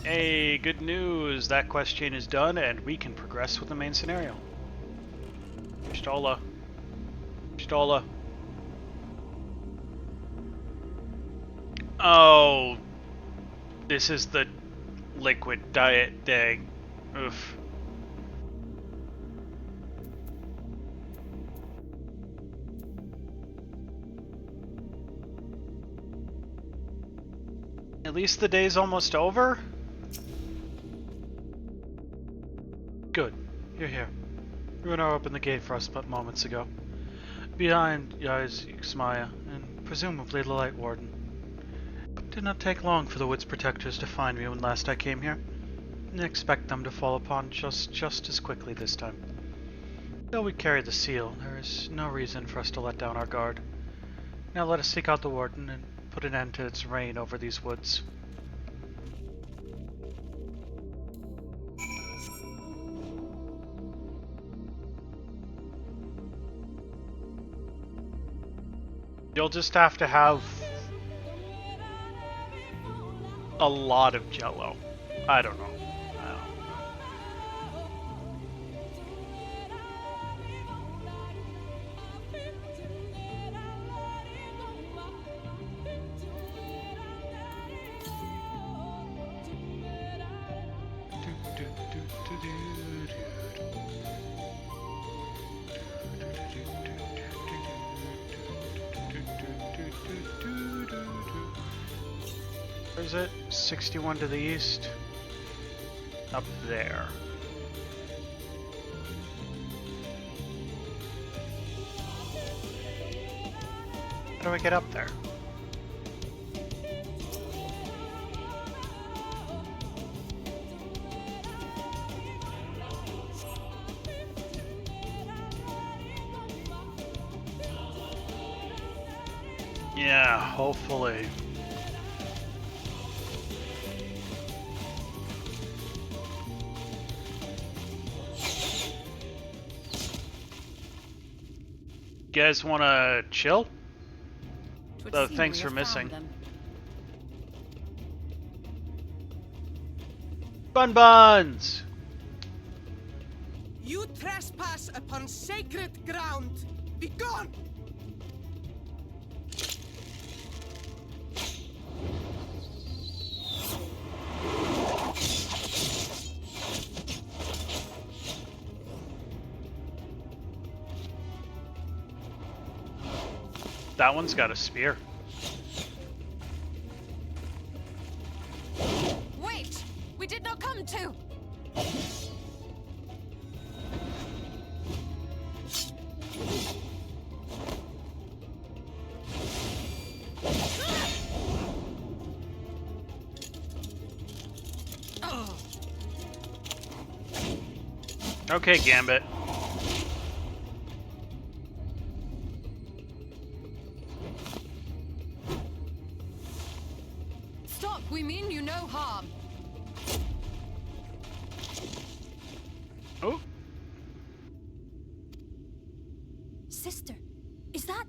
Hey, good news! That quest chain is done and we can progress with the main scenario. Stola. Stola. Oh, this is the liquid diet thing. Oof. At least the day's almost over? Good. You're here. Hrothgar opened the gate for us but moments ago. Behind lies Xmaya, and presumably the Light Warden. It did not take long for the Wood's protectors to find me when last I came here. And expect them to fall upon just as quickly this time. Though we carry the seal, there is no reason for us to let down our guard. Now let us seek out the Warden and put an end to its reign over these woods. You'll just have to have a lot of Jello. I don't know. Where is it? 61 to the east? Up there. How do I get up there? Yeah, hopefully. You guys want to chill? Thanks for missing. Buns! You trespass upon sacred ground! Be gone! That one's got a spear. Wait! We did not come to! Okay, Gambit. Stop! We mean you no harm. Oh. Sister, is that...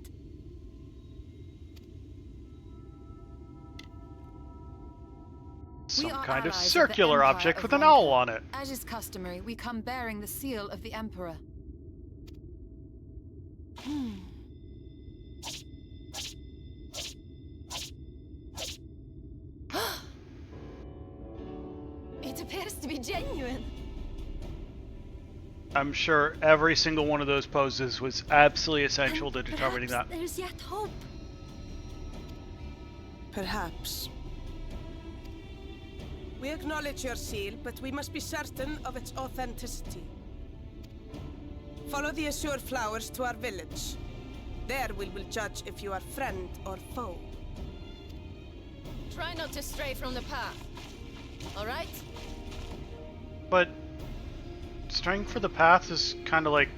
Some kind of circular object with an owl on it. As is customary, we come bearing the seal of the Emperor. It appears to be genuine. I'm sure every single one of those poses was absolutely essential to determining that. There's yet hope. Perhaps. We acknowledge your seal, but we must be certain of its authenticity. Follow the assured flowers to our village. There we will judge if you are friend or foe. Try not to stray from the path. All right? But straying for the path is kind of like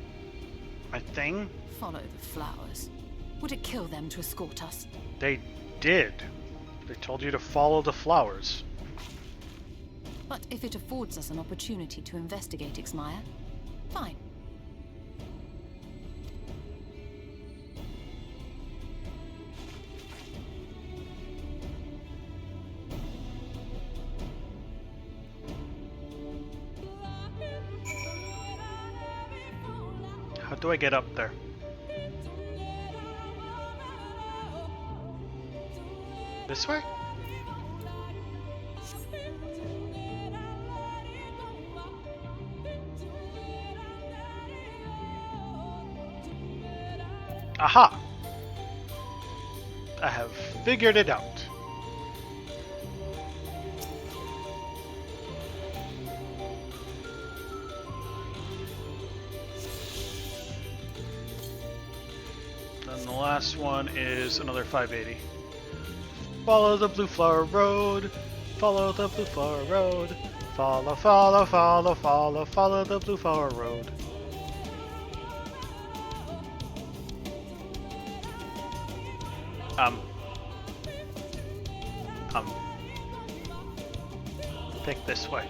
my thing. Follow the flowers. Would it kill them to escort us? They did. They told you to follow the flowers. But if it affords us an opportunity to investigate Xmaya, fine. do I get up there? This way? Aha! I have figured it out. And the last one is another 580. Follow the Blue Flower Road. Follow the Blue Flower Road. Follow, follow, follow, follow, follow the Blue Flower Road. Pick this way.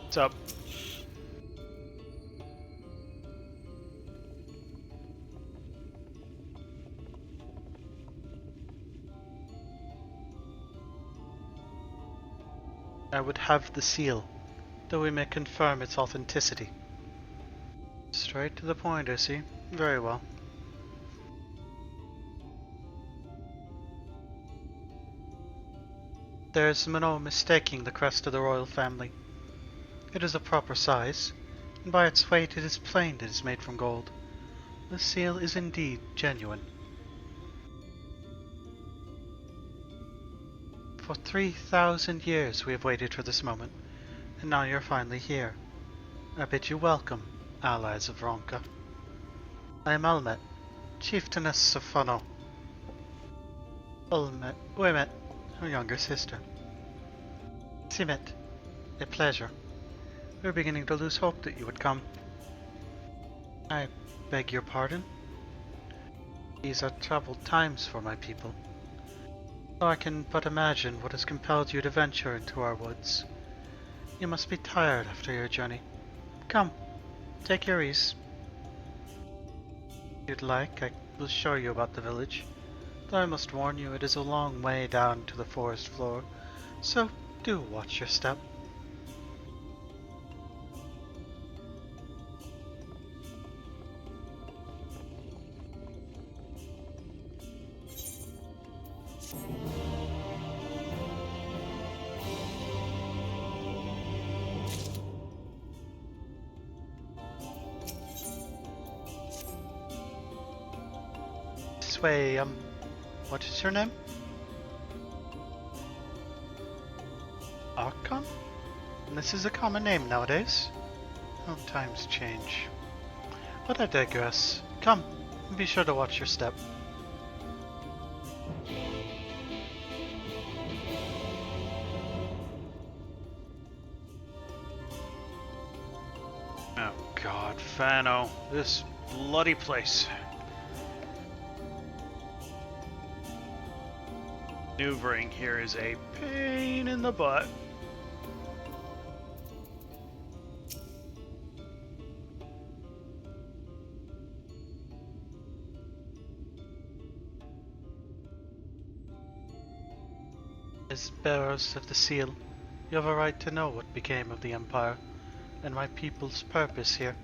What's up? I would have the seal, though we may confirm its authenticity. Straight to the point, I see. Very well. There is no mistaking the crest of the royal family. It is a proper size, and by its weight it is plain it is made from gold. The seal is indeed genuine. For 3,000 years we have waited for this moment, and now you're finally here. I bid you welcome, allies of Hrothgar. I am Almet, chieftainess of Funnel. Wimet, her younger sister. Simet, a pleasure. We were beginning to lose hope that you would come. I beg your pardon? These are troubled times for my people. So I can but imagine what has compelled you to venture into our woods. You must be tired after your journey. Come, take your ease. If you'd like, I will show you about the village. Though I must warn you, it is a long way down to the forest floor, so do watch your step. This way, what is your name? Archon? And this is a common name nowadays. Oh, times change. But I digress. Come, be sure to watch your step. Oh god, Fano, this bloody place. Maneuvering here is a pain in the butt. As bearers of the seal, you have a right to know what became of the Empire and my people's purpose here.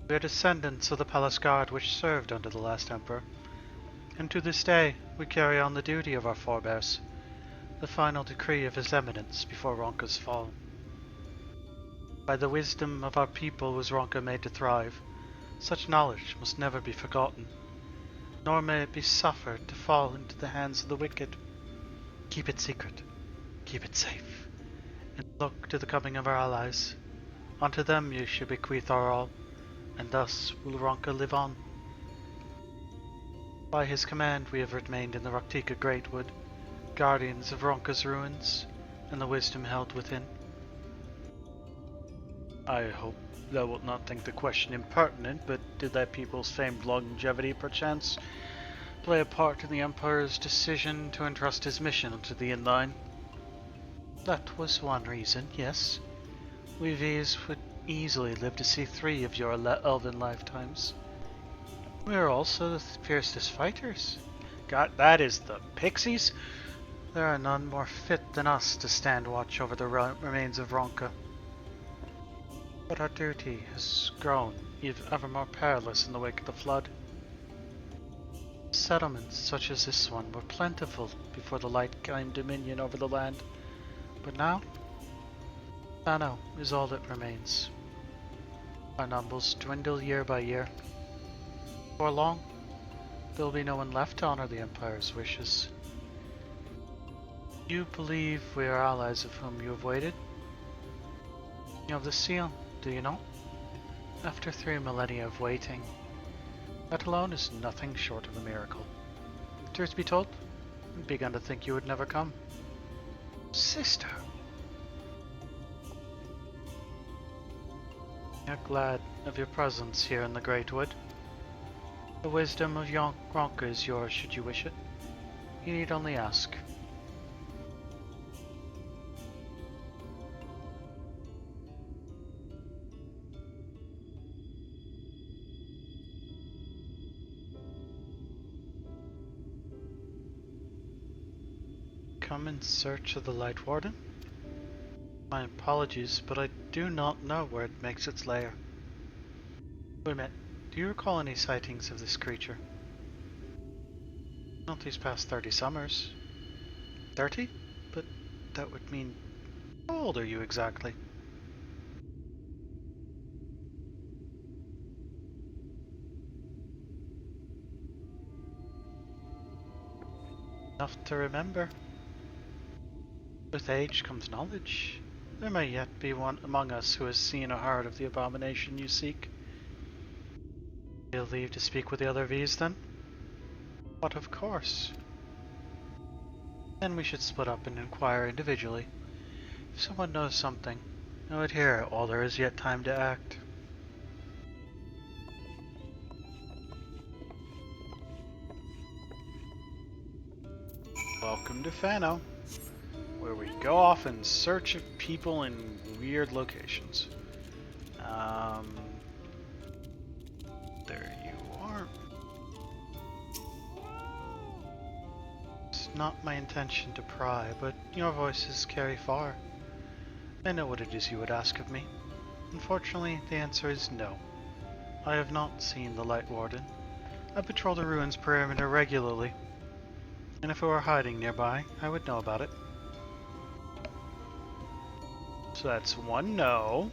We are descendants of the palace guard which served under the last emperor, and to this day we carry on the duty of our forebears, the final decree of his eminence before Hrothgar's fall. By the wisdom of our people was Hrothgar made to thrive. Such knowledge must never be forgotten, nor may it be suffered to fall into the hands of the wicked. Keep it secret, keep it safe, and look to the coming of our allies. Unto them you should bequeath our all, and thus will Hrothgar live on. By his command we have remained in the Raktika Greatwood, guardians of Hrothgar's ruins, and the wisdom held within. I hope thou wilt not think the question impertinent, but did thy people's famed longevity perchance play a part in the Emperor's decision to entrust his mission to the inline? That was one reason, yes. We V's would easily live to see 3 of your elven lifetimes. We are also the fiercest fighters. God, that is the pixies? There are none more fit than us to stand watch over the remains of Ronka. But our duty has grown ever more perilous in the wake of the flood. Settlements such as this one were plentiful before the light claimed dominion over the land, but now, Thano is all that remains. Our numbers dwindle year by year. Before long, there will be no one left to honor the Empire's wishes. You believe we are allies of whom you have waited? You have the seal, do you not? After 3 millennia of waiting, that alone is nothing short of a miracle. Truth be told, I began to think you would never come. Sister! We are glad of your presence here in the Great Wood. The wisdom of Ronka is yours should you wish it. You need only ask. Come in search of the Light Warden? My apologies, but I do not know where it makes its lair. Wait a minute, do you recall any sightings of this creature? Not these past 30 summers. 30? But that would mean... How old are you exactly? Enough to remember. With age comes knowledge. There may yet be one among us who has seen or heard of the abomination you seek. You'll leave to speak with the other V's then? But of course. Then we should split up and inquire individually. If someone knows something, know it here while there is yet time to act. Welcome to Fano, where we go off in search of people in weird locations. There you are. It's not my intention to pry, but your voices carry far. I know what it is you would ask of me. Unfortunately, the answer is no. I have not seen the Light Warden. I patrol the ruins perimeter regularly, and if it were hiding nearby, I would know about it. So that's 1 no.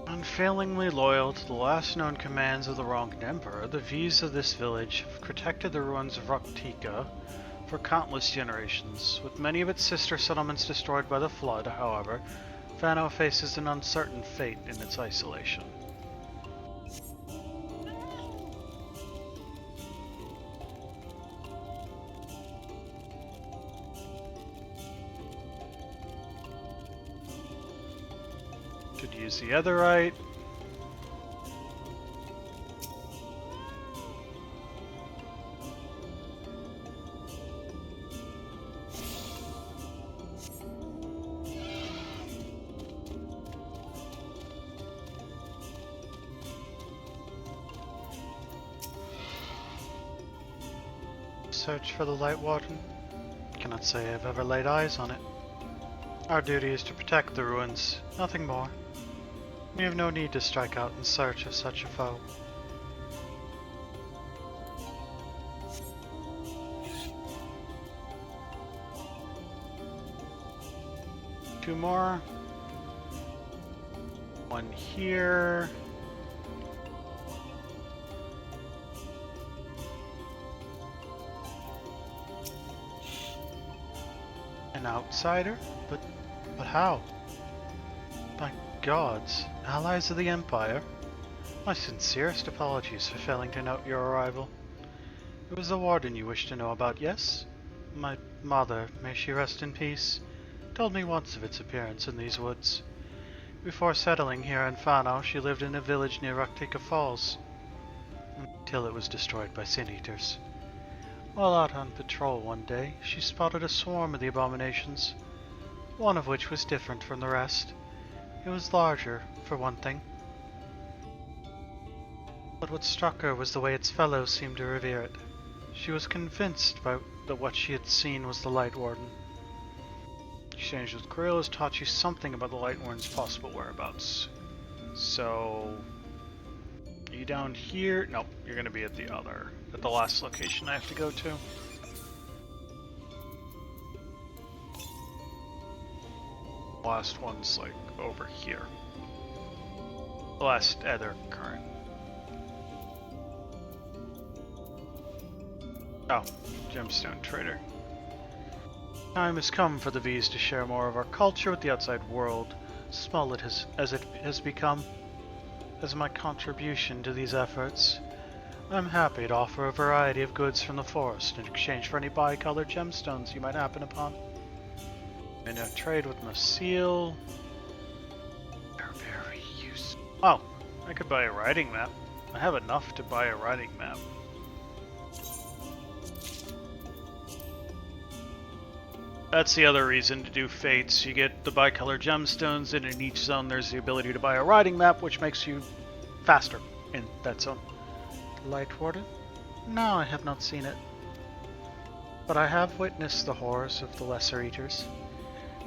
Unfailingly loyal to the last known commands of the wronged Emperor, the V's of this village have protected the ruins of Hrothgar for countless generations. With many of its sister settlements destroyed by the flood, however, Fano faces an uncertain fate in its isolation. Could use the otherite. Search for the Light Warden? Cannot say I've ever laid eyes on it. Our duty is to protect the ruins, nothing more. We have no need to strike out in search of such a foe. Two more. One here. An outsider? But how? By gods, allies of the Empire? My sincerest apologies for failing to note your arrival. It was the Warden you wished to know about, yes? My mother, may she rest in peace, told me once of its appearance in these woods. Before settling here in Fano, she lived in a village near Roctica Falls, until it was destroyed by sin eaters. While out on patrol one day, she spotted a swarm of the abominations, one of which was different from the rest. It was larger, for one thing. But what struck her was the way its fellows seemed to revere it. She was convinced that what she had seen was the Light Warden. Exchange with Krill has taught you something about the Light Warden's possible whereabouts. So, are you down here? Nope, you're gonna be at the last location I have to go to. Last one's like over here. The last other current. Oh, gemstone trader. Time has come for the V's to share more of our culture with the outside world, small as it has become. As my contribution to these efforts, I'm happy to offer a variety of goods from the forest in exchange for any bi-colored gemstones you might happen upon. And I trade with Masil. They're very useful. Oh, I could buy a riding map. I have enough to buy a riding map. That's the other reason to do fates. You get the bi-colored gemstones, and in each zone there's the ability to buy a riding map, which makes you faster in that zone. Light Warden? No, I have not seen it. But I have witnessed the horrors of the Lesser Eaters.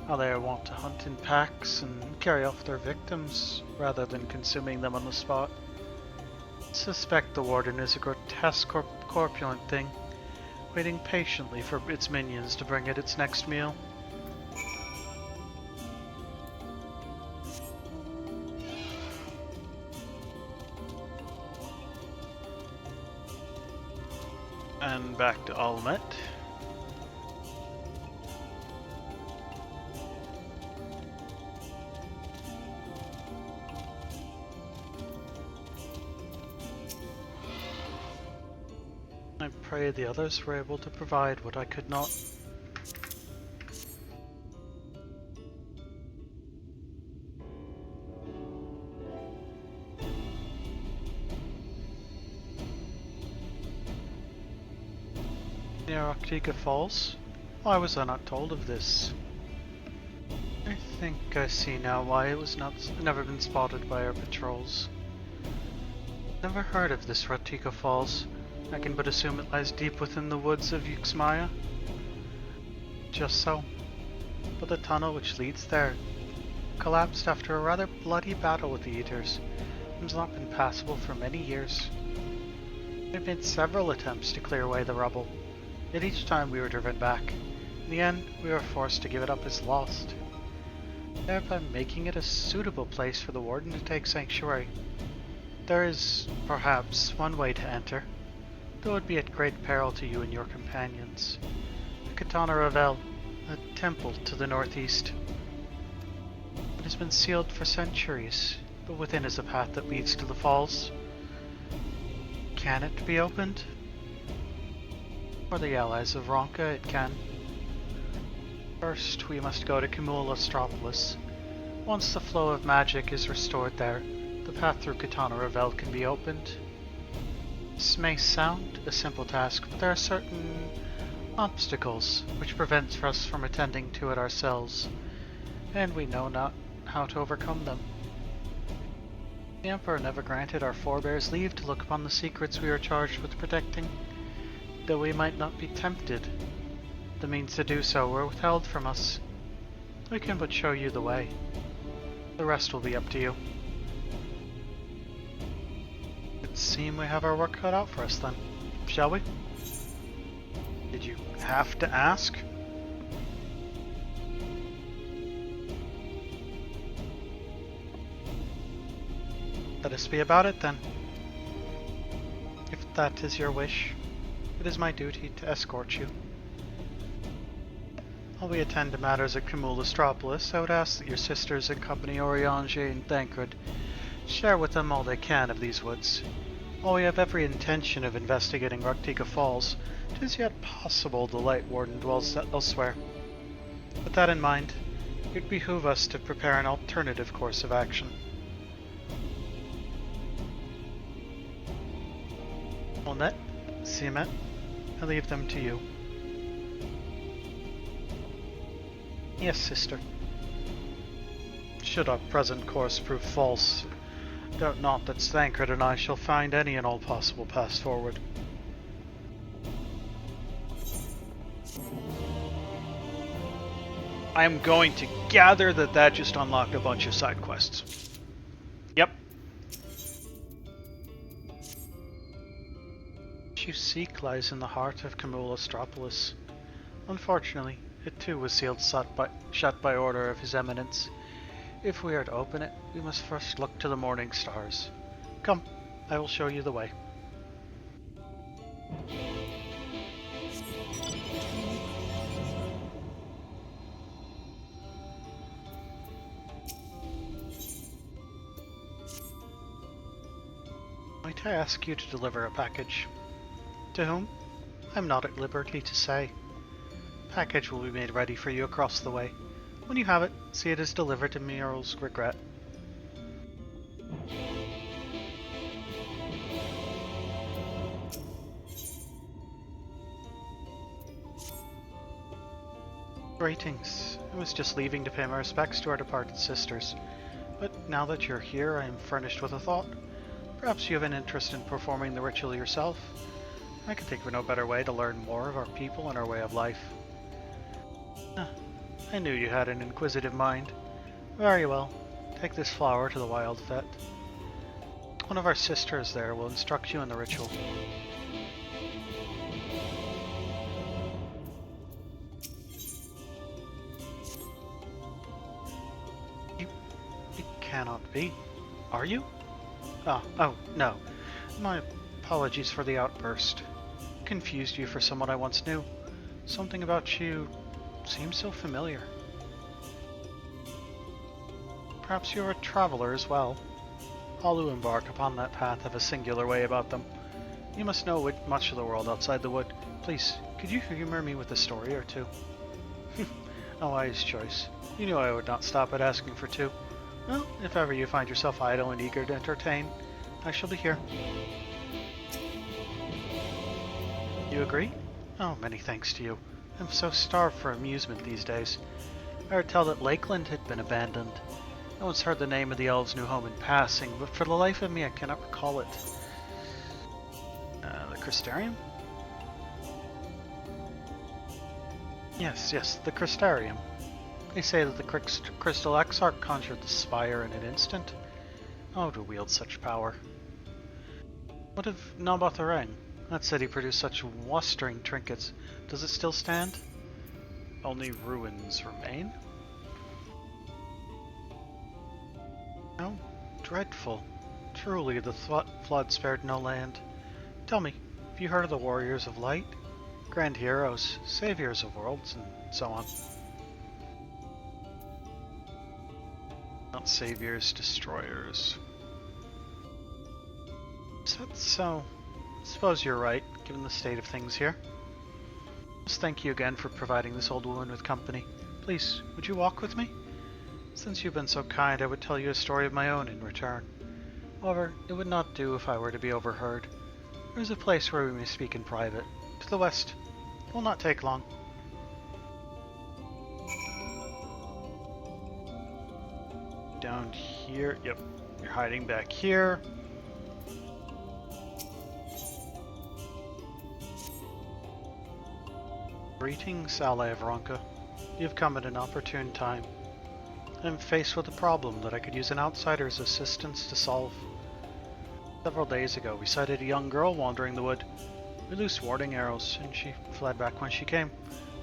How they are wont to hunt in packs and carry off their victims, rather than consuming them on the spot. I suspect the Warden is a grotesque corpulent thing, waiting patiently for its minions to bring it its next meal. And back to Almet. I pray the others were able to provide what I could not. Near Roctica Falls? Why was I not told of this? I think I see now why it was never been spotted by our patrols. Never heard of this Roctica Falls. I can but assume it lies deep within the woods of Uxmaya. Just so. But the tunnel which leads there collapsed after a rather bloody battle with the Eaters, and has not been passable for many years. We've made several attempts to clear away the rubble, yet each time we were driven back. In the end, we were forced to give it up as lost, thereby making it a suitable place for the Warden to take sanctuary. There is, perhaps, one way to enter, though it would be at great peril to you and your companions. The Katana Ravel, a temple to the northeast. It has been sealed for centuries, but within is a path that leads to the falls. Can it be opened? For the allies of Ronka, it can. First, we must go to Cumulostropolis. Once the flow of magic is restored there, the path through Katana Ravel can be opened. This may sound a simple task, but there are certain obstacles which prevent us from attending to it ourselves, and we know not how to overcome them. The Emperor never granted our forebears leave to look upon the secrets we are charged with protecting, though we might not be tempted. The means to do so were withheld from us. We can but show you the way. The rest will be up to you. It seems we have our work cut out for us then, shall we? Did you have to ask? Let us be about it then. If that is your wish, it is my duty to escort you. While we attend to matters at Cumulostropolis, I would ask that your sisters accompany Oriange and Thancred. Share with them all they can of these woods. While we have every intention of investigating Ruktika Falls, it is yet possible the Light Warden dwells elsewhere. With that in mind, it would behoove us to prepare an alternative course of action. Onette, Siamet, I leave them to you. Yes, sister. Should our present course prove false, doubt not that Thancred and I shall find any and all possible paths forward. I am going to gather that just unlocked a bunch of side quests. Yep. What you seek lies in the heart of Camulostropolis. Unfortunately, it too was sealed shut by order of His Eminence. If we are to open it, we must first look to the morning stars. Come, I will show you the way. Might I ask you to deliver a package? To whom? I'm not at liberty to say. Package will be made ready for you across the way. When you have it, see it is delivered to Muriel's regret. Greetings. I was just leaving to pay my respects to our departed sisters. But now that you're here, I am furnished with a thought. Perhaps you have an interest in performing the ritual yourself? I can think of no better way to learn more of our people and our way of life. I knew you had an inquisitive mind. Very well. Take this flower to the wild vet. One of our sisters there will instruct you in the ritual. You cannot be. Are you? Oh, no. My apologies for the outburst. Confused you for someone I once knew. Something about you seems so familiar. Perhaps you're a traveler as well. All who embark upon that path have a singular way about them. You must know much of the world outside the wood. Please, could you humor me with a story or two? A wise choice. You knew I would not stop at asking for two. Well, if ever you find yourself idle and eager to entertain, I shall be here. You agree? Oh, many thanks to you. I'm so starved for amusement these days. I heard tell that Lakeland had been abandoned. I once heard the name of the elves' new home in passing, but for the life of me I cannot recall it. The Crystarium? Yes, the Crystarium. They say that the Crystal Exarch conjured the spire in an instant. Oh, to wield such power. What of Nabothoreng? That city produced such wustering trinkets. Does it still stand? Only ruins remain? How dreadful. Truly, the flood spared no land. Tell me, have you heard of the Warriors of Light? Grand heroes, saviors of worlds, and so on. Not saviors, destroyers. Is that so? I suppose you're right, given the state of things here. Just thank you again for providing this old woman with company. Please, would you walk with me? Since you've been so kind, I would tell you a story of my own in return. However, it would not do if I were to be overheard. There is a place where we may speak in private. To the west. It will not take long. Down here. Yep, you're hiding back here. Greetings, ally of Ronka. You've come at an opportune time. I'm faced with a problem that I could use an outsider's assistance to solve. Several days ago, we sighted a young girl wandering the wood. We loosed warding arrows, and she fled back when she came.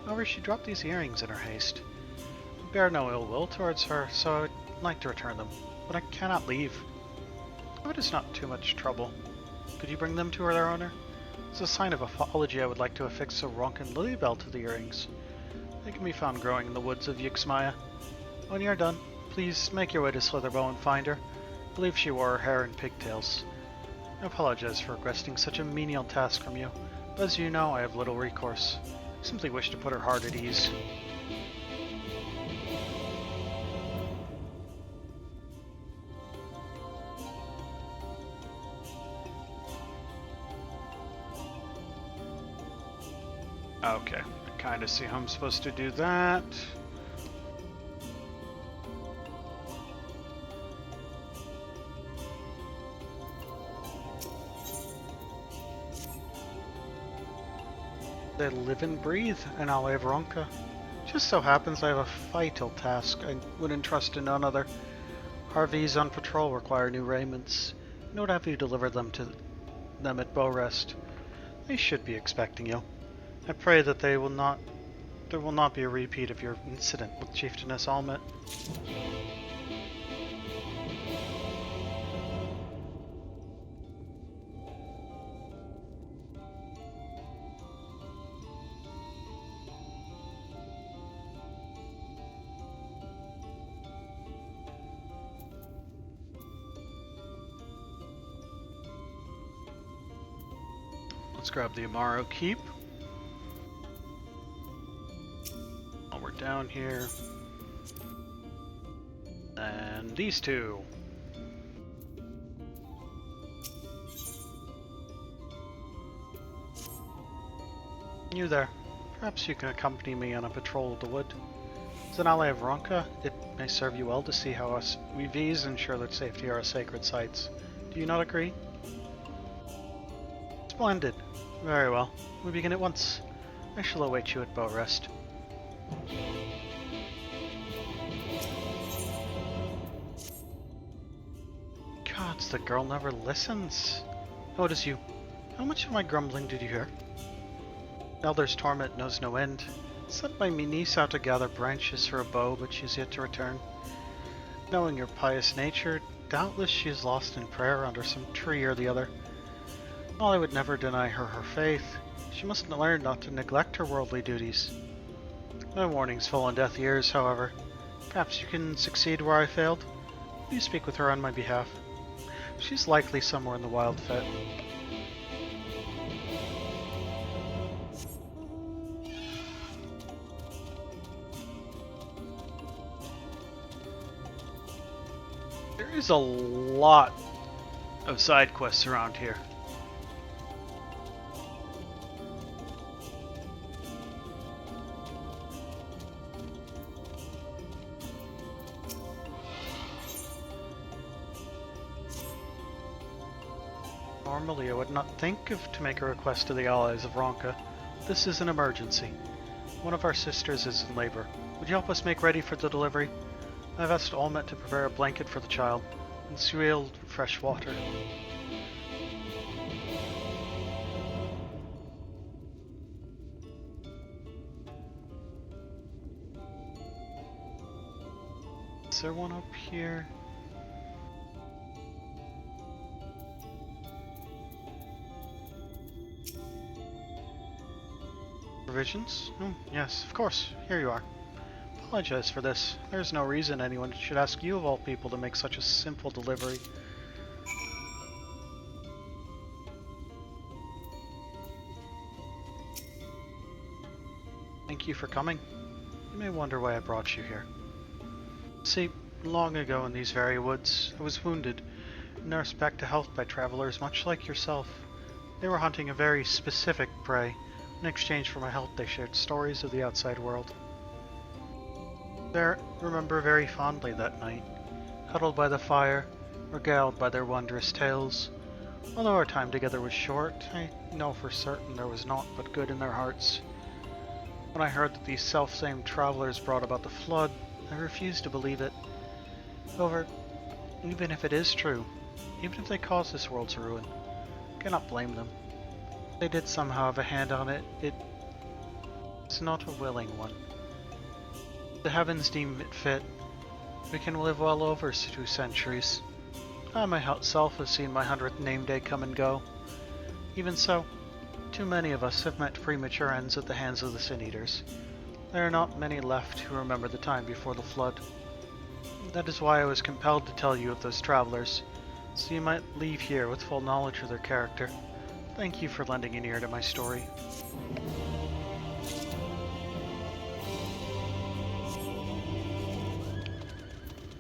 However, she dropped these earrings in her haste. I bear no ill will towards her, so I'd like to return them, but I cannot leave. It is not too much trouble. Could you bring them to their owner? As a sign of apology, I would like to affix a Ronkan lily bell to the earrings. They can be found growing in the woods of Yixmaya. When you're done, please make your way to Slitherbow and find her. I believe she wore her hair in pigtails. I apologize for requesting such a menial task from you, but as you know, I have little recourse. I simply wish to put her heart at ease. Okay, I kind of see how I'm supposed to do that. They live and breathe in Hrothgar. Just so happens I have a vital task I would entrust to none other. Harveys on patrol require new raiments. Note have you deliver them to them at bow rest. They should be expecting you. I pray that there will not be a repeat of your incident with Chieftainess Almet. Let's grab the Amaro Keep. While we're down here. And these two. You there. Perhaps you can accompany me on a patrol of the wood. As an ally of Hrothgar, it may serve you well to see how us VVs ensure that safety are our sacred sites. Do you not agree? Splendid. Very well. We begin at once. I shall await you at bow rest. Gods, the girl never listens. Oh, it is you. How much of my grumbling did you hear? Elder's torment knows no end. Sent my niece out to gather branches for a bow, but she is yet to return. Knowing your pious nature, doubtless she is lost in prayer under some tree or the other. While I would never deny her her faith, she must learn not to neglect her worldly duties. My warnings fall on deaf ears, however. Perhaps you can succeed where I failed? Will you speak with her on my behalf? She's likely somewhere in the Wild Fet. There is a lot of side quests around here. Normally I would not think to make a request to the allies of Hrothgar. This is an emergency. One of our sisters is in labor. Would you help us make ready for the delivery? I've asked Almet to prepare a blanket for the child and sealed fresh water. Is there one up here? Provisions? Oh, yes, of course. Here you are. Apologize for this. There's no reason anyone should ask you of all people to make such a simple delivery. Thank you for coming. You may wonder why I brought you here. See, long ago in these very woods, I was wounded and nursed back to health by travelers much like yourself. They were hunting a very specific prey. In exchange for my help, they shared stories of the outside world. I remember very fondly that night, huddled by the fire, regaled by their wondrous tales. Although our time together was short, I know for certain there was naught but good in their hearts. When I heard that these self-same travelers brought about the flood, I refused to believe it. However, even if it is true, even if they caused this world's ruin, I cannot blame them. They did somehow have a hand on it. It's not a willing one. The heavens deem it fit. We can live well over 2 centuries. I myself have seen my 100th name day come and go. Even so, too many of us have met premature ends at the hands of the Sin Eaters. There are not many left who remember the time before the flood. That is why I was compelled to tell you of those travelers. so you might leave here with full knowledge of their character. Thank you for lending an ear to my story.